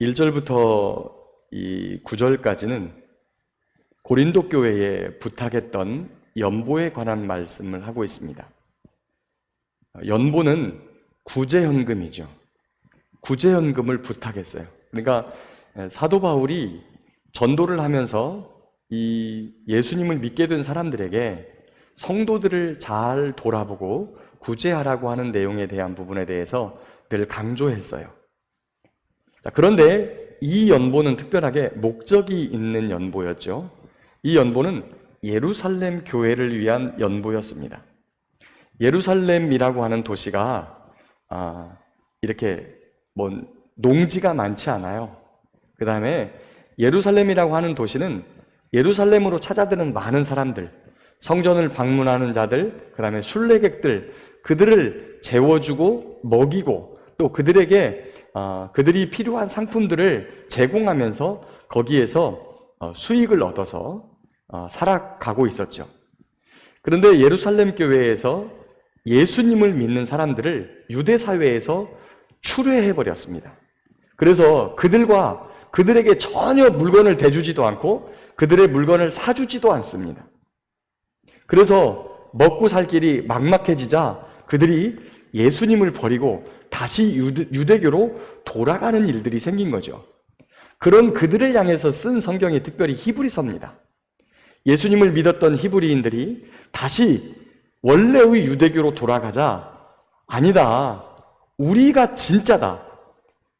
1절부터 이 9절까지는 고린도 교회에 부탁했던 연보에 관한 말씀을 하고 있습니다. 연보는 구제현금이죠. 구제현금을 부탁했어요. 그러니까 사도 바울이 전도를 하면서 이 예수님을 믿게 된 사람들에게 성도들을 잘 돌아보고 구제하라고 하는 내용에 대한 부분에 대해서 늘 강조했어요. 그런데 이 연보는 특별하게 목적이 있는 연보였죠. 이 연보는 예루살렘 교회를 위한 연보였습니다. 예루살렘이라고 하는 도시가 이렇게 농지가 많지 않아요. 그 다음에 예루살렘이라고 하는 도시는 예루살렘으로 찾아드는 많은 사람들, 성전을 방문하는 자들, 그 다음에 순례객들, 그들을 재워주고 먹이고 또 그들에게 그들이 필요한 상품들을 제공하면서 거기에서 수익을 얻어서 살아가고 있었죠. 그런데 예루살렘 교회에서 예수님을 믿는 사람들을 유대 사회에서 추뢰해버렸습니다. 그래서 그들에게 전혀 물건을 대주지도 않고 그들의 물건을 사주지도 않습니다. 그래서 먹고 살 길이 막막해지자 그들이 예수님을 버리고 다시 유대교로 돌아가는 일들이 생긴 거죠. 그런 그들을 향해서 쓴 성경이 특별히 히브리서입니다. 예수님을 믿었던 히브리인들이 다시 원래의 유대교로 돌아가자, 아니다, 우리가 진짜다.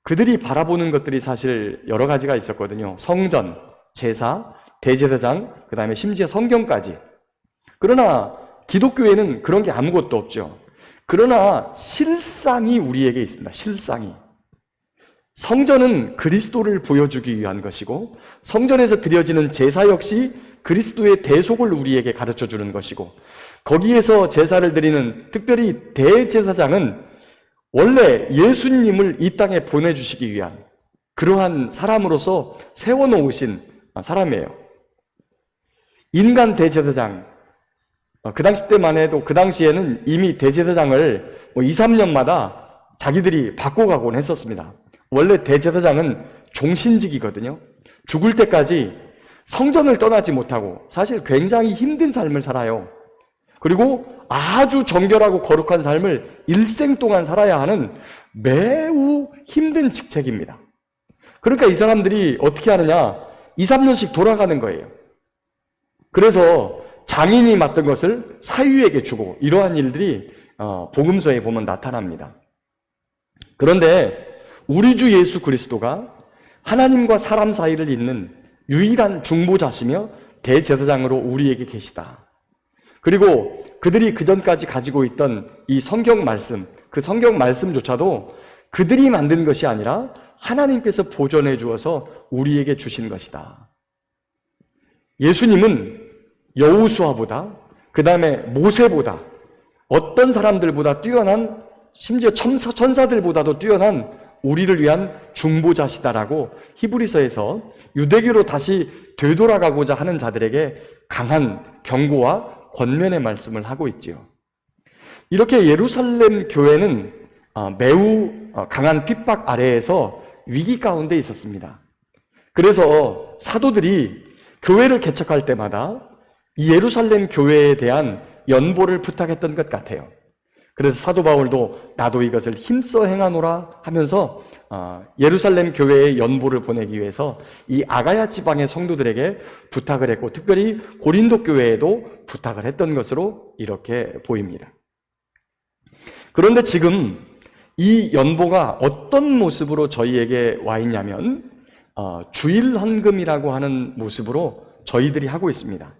그들이 바라보는 것들이 사실 여러 가지가 있었거든요. 성전, 제사, 대제사장, 그 다음에 심지어 성경까지. 그러나 기독교에는 그런 게 아무것도 없죠. 그러나 실상이 우리에게 있습니다. 실상이. 성전은 그리스도를 보여주기 위한 것이고 성전에서 드려지는 제사 역시 그리스도의 대속을 우리에게 가르쳐 주는 것이고 거기에서 제사를 드리는 특별히 대제사장은 원래 예수님을 이 땅에 보내주시기 위한 그러한 사람으로서 세워놓으신 사람이에요. 인간 대제사장, 그 당시 때만 해도 그 당시에는 이미 대제사장을 2, 3년마다 자기들이 바꿔가곤 했었습니다. 원래 대제사장은 종신직이거든요. 죽을 때까지 성전을 떠나지 못하고 사실 굉장히 힘든 삶을 살아요. 그리고 아주 정결하고 거룩한 삶을 일생 동안 살아야 하는 매우 힘든 직책입니다. 그러니까 이 사람들이 어떻게 하느냐, 2, 3년씩 돌아가는 거예요. 그래서 장인이 맡은 것을 사위에게 주고 이러한 일들이 복음서에 보면 나타납니다. 그런데 우리 주 예수 그리스도가 하나님과 사람 사이를 잇는 유일한 중보자시며 대제사장으로 우리에게 계시다. 그리고 그들이 그전까지 가지고 있던 이 성경 말씀, 그 성경 말씀조차도 그들이 만든 것이 아니라 하나님께서 보존해 주어서 우리에게 주신 것이다. 예수님은 여호수아보다, 그 다음에 모세보다, 어떤 사람들보다 뛰어난, 심지어 천사들보다도 뛰어난 우리를 위한 중보자시다라고 히브리서에서 유대교로 다시 되돌아가고자 하는 자들에게 강한 경고와 권면의 말씀을 하고 있지요. 이렇게 예루살렘 교회는 매우 강한 핍박 아래에서 위기 가운데 있었습니다. 그래서 사도들이 교회를 개척할 때마다 이 예루살렘 교회에 대한 연보를 부탁했던 것 같아요. 그래서 사도 바울도 나도 이것을 힘써 행하노라 하면서 예루살렘 교회에 연보를 보내기 위해서 이 아가야 지방의 성도들에게 부탁을 했고 특별히 고린도 교회에도 부탁을 했던 것으로 이렇게 보입니다. 그런데 지금 이 연보가 어떤 모습으로 저희에게 와 있냐면 주일 헌금이라고 하는 모습으로 저희들이 하고 있습니다.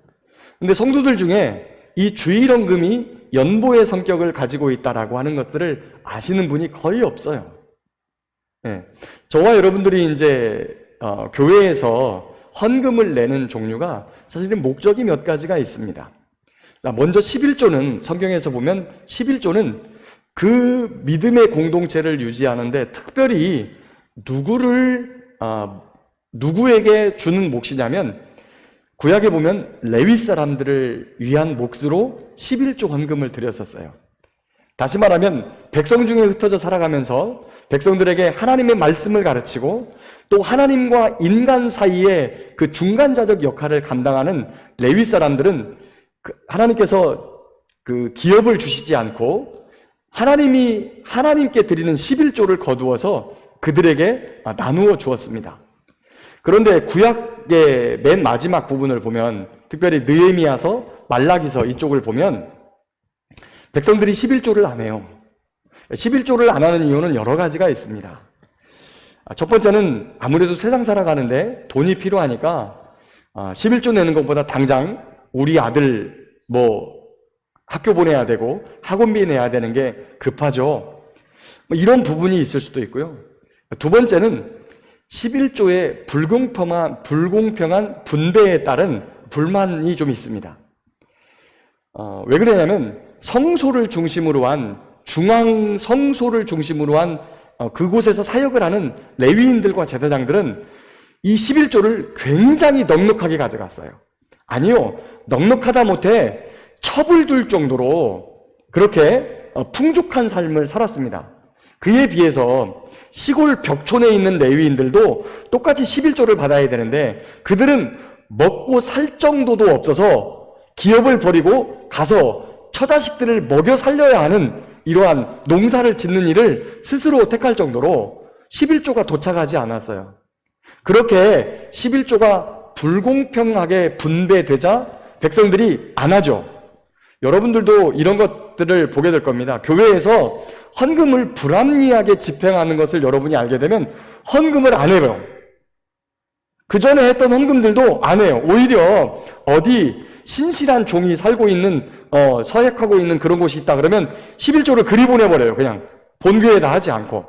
근데 성도들 중에 이 주일 헌금이 연보의 성격을 가지고 있다라고 하는 것들을 아시는 분이 거의 없어요. 네. 저와 여러분들이 이제 교회에서 헌금을 내는 종류가 사실은 목적이 몇 가지가 있습니다. 먼저 11조는 성경에서 보면 11조는 그 믿음의 공동체를 유지하는데 특별히 누구에게 주는 몫이냐면 구약에 보면 레위 사람들을 위한 몫으로 11조 헌금을 드렸었어요. 다시 말하면 백성 중에 흩어져 살아가면서 백성들에게 하나님의 말씀을 가르치고 또 하나님과 인간 사이에 그 중간자적 역할을 감당하는 레위 사람들은 하나님께서 그 기업을 주시지 않고 하나님이 하나님께 드리는 11조를 거두어서 그들에게 나누어 주었습니다. 그런데 구약의 맨 마지막 부분을 보면, 특별히 느헤미야서, 말라기서 이쪽을 보면 백성들이 11조를 안 해요. 11조를 안 하는 이유는 여러 가지가 있습니다. 첫 번째는 아무래도 세상 살아가는데 돈이 필요하니까 11조 내는 것보다 당장 우리 아들 학교 보내야 되고 학원비 내야 되는 게 급하죠. 이런 부분이 있을 수도 있고요. 두 번째는 11조의 불공평한 분배에 따른 불만이 좀 있습니다. 왜 그러냐면 성소를 중심으로 한 중앙 성소를 중심으로 한 그곳에서 사역을 하는 레위인들과 제사장들은 이 11조를 굉장히 넉넉하게 가져갔어요. 아니요, 넉넉하다 못해 첩을 둘 정도로 그렇게 풍족한 삶을 살았습니다. 그에 비해서 시골 벽촌에 있는 레위인들도 똑같이 11조를 받아야 되는데 그들은 먹고 살 정도도 없어서 기업을 버리고 가서 처자식들을 먹여 살려야 하는 이러한 농사를 짓는 일을 스스로 택할 정도로 11조가 도착하지 않았어요. 그렇게 11조가 불공평하게 분배되자 백성들이 안 하죠. 여러분들도 이런 것들을 보게 될 겁니다. 교회에서 헌금을 불합리하게 집행하는 것을 여러분이 알게 되면 헌금을 안 해요. 그 전에 했던 헌금들도 안 해요. 오히려 어디 신실한 종이 살고 있는 서약하고 있는 그런 곳이 있다 그러면 11조를 그리 보내버려요. 그냥 본교에다 하지 않고.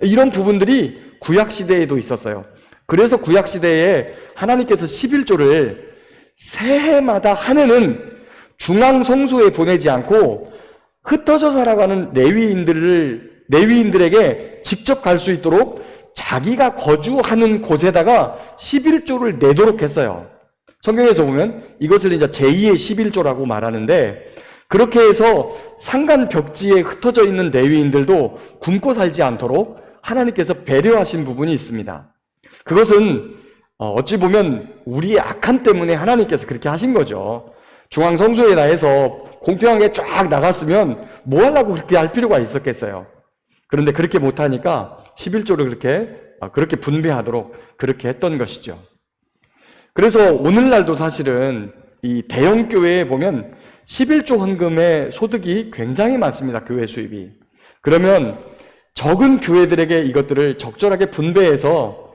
이런 부분들이 구약시대에도 있었어요. 그래서 구약시대에 하나님께서 11조를 새해마다 한 해는 중앙성소에 보내지 않고 흩어져 살아가는 레위인들에게 직접 갈 수 있도록 자기가 거주하는 곳에다가 11조를 내도록 했어요. 성경에서 보면 이것을 이제 제2의 11조라고 말하는데, 그렇게 해서 산간 벽지에 흩어져 있는 레위인들도 굶고 살지 않도록 하나님께서 배려하신 부분이 있습니다. 그것은 어찌 보면 우리의 악함 때문에 하나님께서 그렇게 하신 거죠. 중앙성소에 나해서 공평하게 쫙 나갔으면 뭐 하려고 그렇게 할 필요가 있었겠어요. 그런데 그렇게 못하니까 11조를 그렇게 분배하도록 그렇게 했던 것이죠. 그래서 오늘날도 사실은 이 대형교회에 보면 11조 헌금의 소득이 굉장히 많습니다. 교회 수입이. 그러면 적은 교회들에게 이것들을 적절하게 분배해서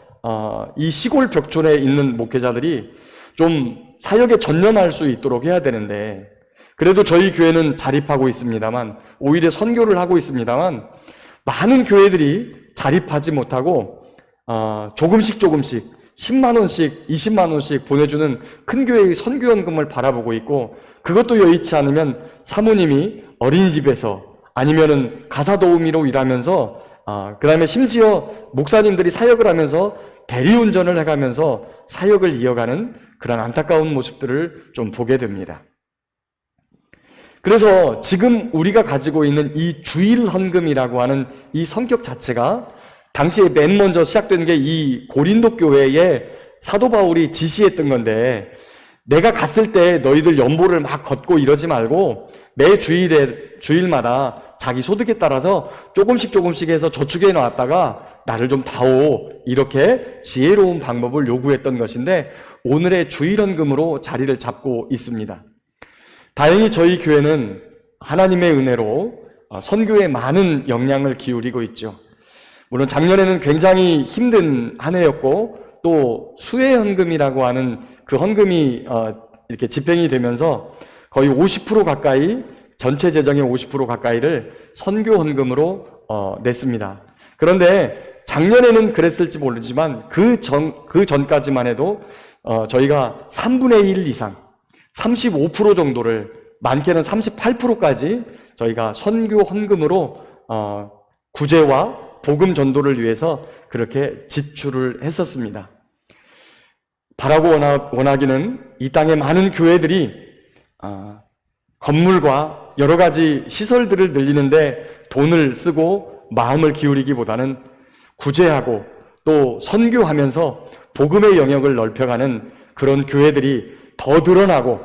이 시골 벽촌에 있는 목회자들이 좀 사역에 전념할 수 있도록 해야 되는데, 그래도 저희 교회는 자립하고 있습니다만, 오히려 선교를 하고 있습니다만, 많은 교회들이 자립하지 못하고 조금씩 10만 원씩 20만 원씩 보내주는 큰 교회의 선교연금을 바라보고 있고, 그것도 여의치 않으면 사모님이 어린이집에서 아니면은 가사 도우미로 일하면서 그 다음에 심지어 목사님들이 사역을 하면서 대리운전을 해가면서 사역을 이어가는 그런 안타까운 모습들을 좀 보게 됩니다. 그래서 지금 우리가 가지고 있는 이 주일 헌금이라고 하는 이 성격 자체가 당시에 맨 먼저 시작된 게 이 고린도 교회에 사도 바울이 지시했던 건데, 내가 갔을 때 너희들 연보를 막 걷고 이러지 말고 매 주일마다 자기 소득에 따라서 조금씩 해서 저축해 놨다가 나를 좀 다오, 이렇게 지혜로운 방법을 요구했던 것인데 오늘의 주일헌금으로 자리를 잡고 있습니다. 다행히 저희 교회는 하나님의 은혜로 선교에 많은 역량을 기울이고 있죠. 물론 작년에는 굉장히 힘든 한 해였고, 또 수혜헌금이라고 하는 그 헌금이 이렇게 집행이 되면서 거의 50% 가까이, 전체 재정의 50% 가까이를 선교헌금으로 냈습니다. 그런데 작년에는 그랬을지 모르지만 그 전까지만 해도 저희가 3분의 1 이상, 35% 정도를, 많게는 38%까지 저희가 선교 헌금으로 구제와 복음 전도를 위해서 그렇게 지출을 했었습니다. 바라고 원하기는 이 땅의 많은 교회들이 건물과 여러 가지 시설들을 늘리는데 돈을 쓰고 마음을 기울이기보다는 구제하고 또 선교하면서 복음의 영역을 넓혀가는 그런 교회들이 더 늘어나고,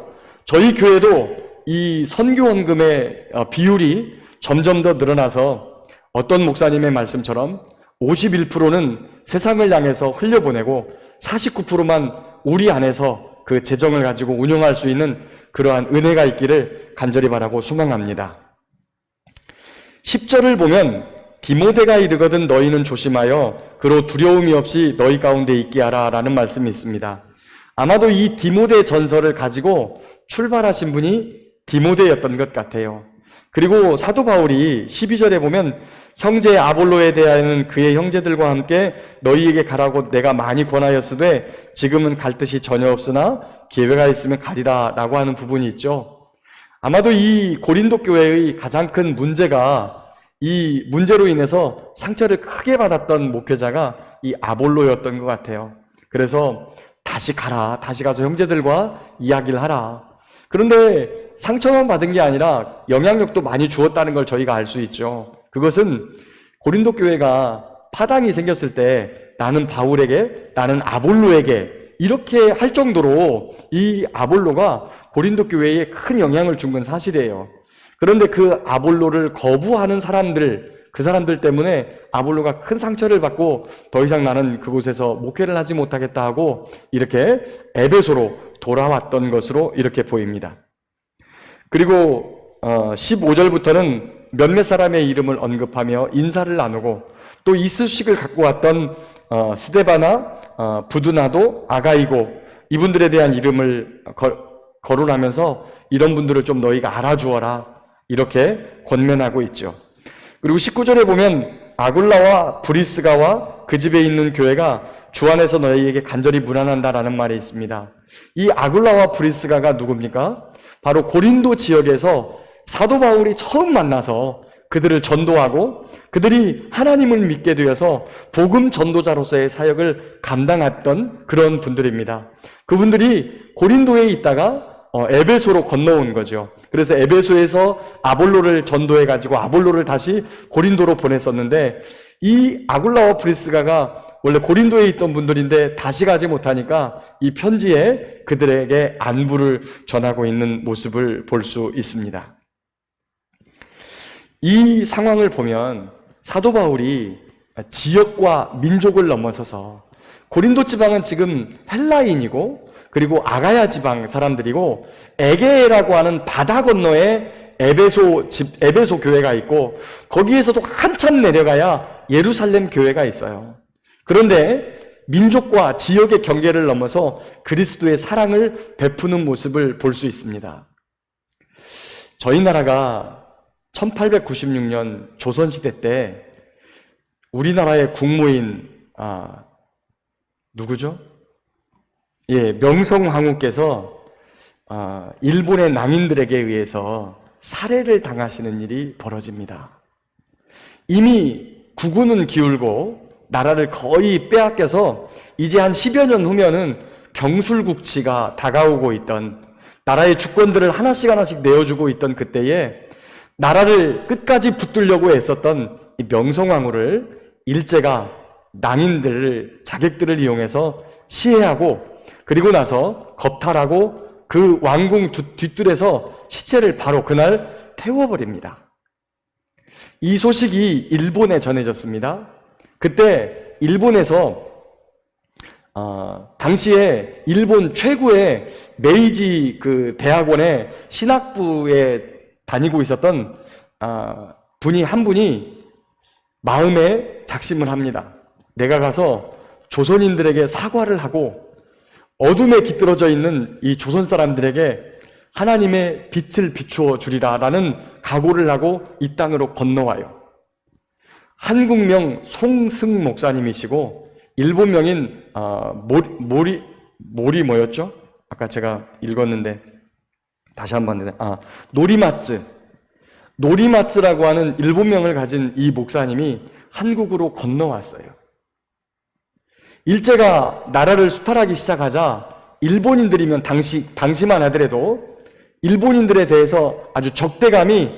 저희 교회도 이 선교원금의 비율이 점점 더 늘어나서 어떤 목사님의 말씀처럼 51%는 세상을 향해서 흘려보내고 49%만 우리 안에서 그 재정을 가지고 운영할 수 있는 그러한 은혜가 있기를 간절히 바라고 소망합니다. 10절을 보면 디모데가 이르거든 너희는 조심하여 그로 두려움이 없이 너희 가운데 있게 하라 라는 말씀이 있습니다. 아마도 이 디모데 전서를 가지고 출발하신 분이 디모데였던 것 같아요. 그리고 사도 바울이 12절에 보면 형제 아볼로에 대하여는 그의 형제들과 함께 너희에게 가라고 내가 많이 권하였으되 지금은 갈 뜻이 전혀 없으나 기회가 있으면 가리라 라고 하는 부분이 있죠. 아마도 이 고린도 교회의 가장 큰 문제가, 이 문제로 인해서 상처를 크게 받았던 목회자가 이 아볼로였던 것 같아요. 그래서 다시 가라, 다시 가서 형제들과 이야기를 하라. 그런데 상처만 받은 게 아니라 영향력도 많이 주었다는 걸 저희가 알 수 있죠. 그것은 고린도 교회가 파당이 생겼을 때 나는 바울에게, 나는 아볼로에게 이렇게 할 정도로 이 아볼로가 고린도 교회에 큰 영향을 준 건 사실이에요. 그런데 그 아볼로를 거부하는 사람들, 그 사람들 때문에 아볼로가 큰 상처를 받고 더 이상 나는 그곳에서 목회를 하지 못하겠다 하고 이렇게 에베소로 돌아왔던 것으로 이렇게 보입니다. 그리고 15절부터는 몇몇 사람의 이름을 언급하며 인사를 나누고 또 이 소식을 갖고 왔던 스데바나, 부두나도, 아가이고 이분들에 대한 이름을 거론하면서 이런 분들을 좀 너희가 알아주어라 이렇게 권면하고 있죠. 그리고 19절에 보면 아굴라와 브리스가와 그 집에 있는 교회가 주 안에서 너희에게 간절히 문안한다라는 말이 있습니다. 이 아굴라와 브리스가가 누굽니까? 바로 고린도 지역에서 사도 바울이 처음 만나서 그들을 전도하고 그들이 하나님을 믿게 되어서 복음 전도자로서의 사역을 감당했던 그런 분들입니다. 그분들이 고린도에 있다가 에베소로 건너온 거죠. 그래서 에베소에서 아볼로를 전도해가지고 아볼로를 다시 고린도로 보냈었는데, 이 아굴라와 브리스가가 원래 고린도에 있던 분들인데 다시 가지 못하니까 이 편지에 그들에게 안부를 전하고 있는 모습을 볼 수 있습니다. 이 상황을 보면 사도 바울이 지역과 민족을 넘어서서, 고린도 지방은 지금 헬라인이고 그리고 아가야 지방 사람들이고 에게라고 하는 바다 건너에 에베소 교회가 있고 거기에서도 한참 내려가야 예루살렘 교회가 있어요. 그런데 민족과 지역의 경계를 넘어서 그리스도의 사랑을 베푸는 모습을 볼 수 있습니다. 저희 나라가 1896년 조선시대 때 우리나라의 국무인 누구죠? 명성황후께서 일본의 낭인들에게 의해서 살해를 당하시는 일이 벌어집니다. 이미 국군은 기울고 나라를 거의 빼앗겨서 이제 한 10여 년 후면은 경술국치가 다가오고 있던, 나라의 주권들을 하나씩 하나씩 내어주고 있던 그때에 나라를 끝까지 붙들려고 애썼던 이 명성황후를 일제가 낭인들을, 자객들을 이용해서 시해하고 그리고 나서 겁탈하고 그 왕궁 뒷뜰에서 시체를 바로 그날 태워버립니다. 이 소식이 일본에 전해졌습니다. 그때 일본에서 당시에 일본 최고의 메이지 그 대학원의 신학부에 다니고 있었던 분이 한 분이 마음에 작심을 합니다. 내가 가서 조선인들에게 사과를 하고 어둠에 깃들어져 있는 이 조선 사람들에게 하나님의 빛을 비추어 주리라 라는 각오를 하고 이 땅으로 건너와요. 한국명 송승 목사님이시고 일본명인 모리 뭐였죠? 아까 제가 읽었는데 다시 한번 노리마츠라고 하는 일본명을 가진 이 목사님이 한국으로 건너왔어요. 일제가 나라를 수탈하기 시작하자 일본인들이면 당시만 하더라도 일본인들에 대해서 아주 적대감이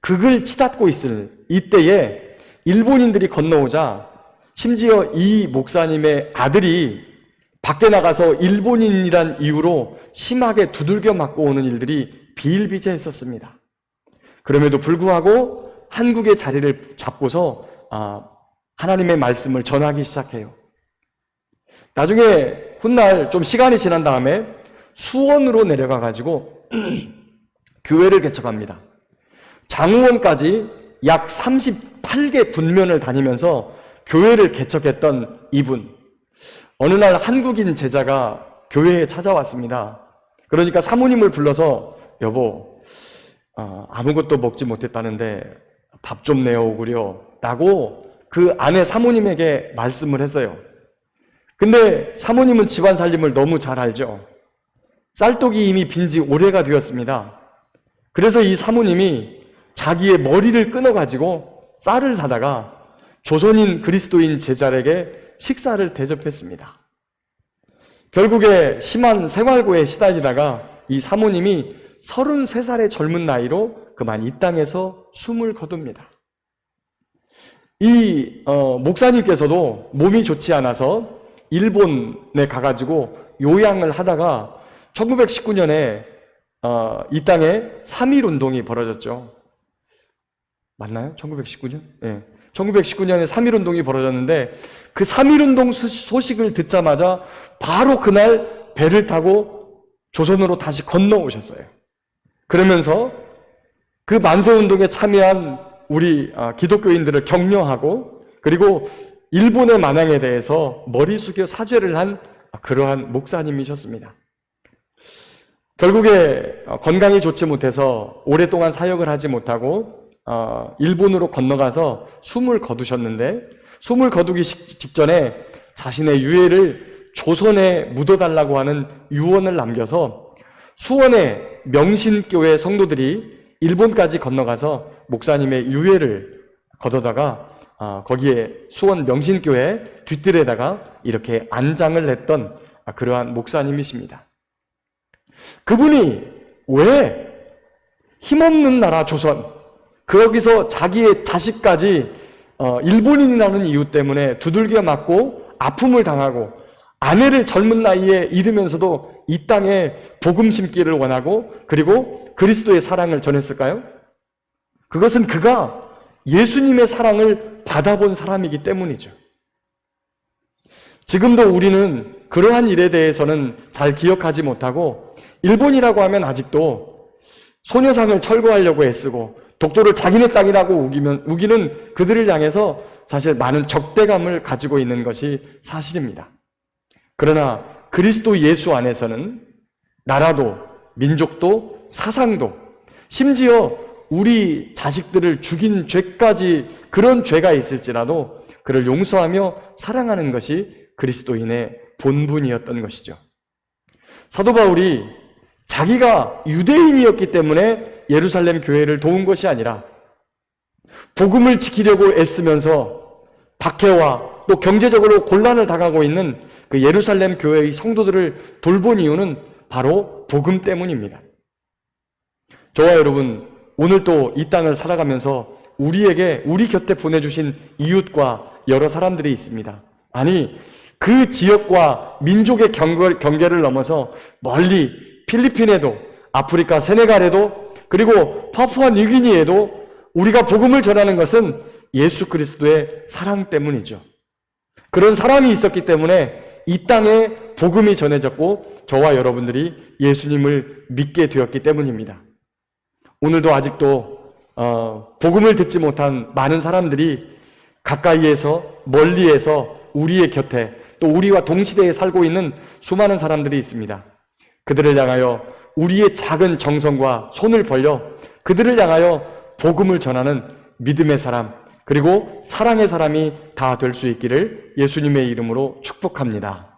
극을 치닫고 있을 이때에 일본인들이 건너오자 심지어 이 목사님의 아들이 밖에 나가서 일본인이란 이유로 심하게 두들겨 맞고 오는 일들이 비일비재했었습니다. 그럼에도 불구하고 한국의 자리를 잡고서 하나님의 말씀을 전하기 시작해요. 나중에 훗날 좀 시간이 지난 다음에 수원으로 내려가 가지고 교회를 개척합니다. 장우원까지 약 38개 군면을 다니면서 교회를 개척했던 이분, 어느 날 한국인 제자가 교회에 찾아왔습니다. 그러니까 사모님을 불러서 여보, 아무것도 먹지 못했다는데 밥 좀 내어오구려 라고 그 아내 사모님에게 말씀을 했어요. 근데 사모님은 집안 살림을 너무 잘 알죠. 쌀떡이 이미 빈지 오래가 되었습니다. 그래서 이 사모님이 자기의 머리를 끊어가지고 쌀을 사다가 조선인 그리스도인 제자에게 식사를 대접했습니다. 결국에 심한 생활고에 시달리다가 이 사모님이 33살의 젊은 나이로 그만 이 땅에서 숨을 거둡니다. 이 목사님께서도 몸이 좋지 않아서 일본에 가가지고 요양을 하다가 1919년에 이 땅에 3.1운동이 벌어졌죠. 맞나요? 1919년? 네. 1919년에 3.1운동이 벌어졌는데 그 3.1운동 소식을 듣자마자 바로 그날 배를 타고 조선으로 다시 건너오셨어요. 그러면서 그 만세운동에 참여한 우리 기독교인들을 격려하고 그리고 일본의 만행에 대해서 머리 숙여 사죄를 한 그러한 목사님이셨습니다. 결국에 건강이 좋지 못해서 오랫동안 사역을 하지 못하고 일본으로 건너가서 숨을 거두셨는데 숨을 거두기 직전에 자신의 유해를 조선에 묻어달라고 하는 유언을 남겨서 수원의 명신교회 성도들이 일본까지 건너가서 목사님의 유해를 거둬다가 거기에 수원 명신교회 뒷뜰에다가 이렇게 안장을 했던 그러한 목사님이십니다. 그분이 왜 힘없는 나라 조선, 거기서 자기의 자식까지 일본인이라는 이유 때문에 두들겨 맞고 아픔을 당하고 아내를 젊은 나이에 잃으면서도 이 땅에 복음 심기를 원하고 그리고 그리스도의 사랑을 전했을까요? 그것은 그가 예수님의 사랑을 받아본 사람이기 때문이죠. 지금도 우리는 그러한 일에 대해서는 잘 기억하지 못하고 일본이라고 하면 아직도 소녀상을 철거하려고 애쓰고 독도를 자기네 땅이라고 우기는 그들을 향해서 사실 많은 적대감을 가지고 있는 것이 사실입니다. 그러나 그리스도 예수 안에서는 나라도 민족도 사상도 심지어 우리 자식들을 죽인 죄까지 그런 죄가 있을지라도 그를 용서하며 사랑하는 것이 그리스도인의 본분이었던 것이죠. 사도 바울이 자기가 유대인이었기 때문에 예루살렘 교회를 도운 것이 아니라 복음을 지키려고 애쓰면서 박해와 또 경제적으로 곤란을 당하고 있는 그 예루살렘 교회의 성도들을 돌본 이유는 바로 복음 때문입니다. 저와 여러분, 오늘 또 이 땅을 살아가면서 우리 곁에 보내주신 이웃과 여러 사람들이 있습니다. 아니, 그 지역과 민족의 경계를 넘어서 멀리 필리핀에도, 아프리카 세네갈에도, 그리고 파푸아 뉴기니에도 우리가 복음을 전하는 것은 예수 그리스도의 사랑 때문이죠. 그런 사랑이 있었기 때문에 이 땅에 복음이 전해졌고 저와 여러분들이 예수님을 믿게 되었기 때문입니다. 오늘도 아직도 복음을 듣지 못한 많은 사람들이 가까이에서 멀리에서 우리의 곁에 또 우리와 동시대에 살고 있는 수많은 사람들이 있습니다. 그들을 향하여 우리의 작은 정성과 손을 벌려 그들을 향하여 복음을 전하는 믿음의 사람 그리고 사랑의 사람이 다 될 수 있기를 예수님의 이름으로 축복합니다.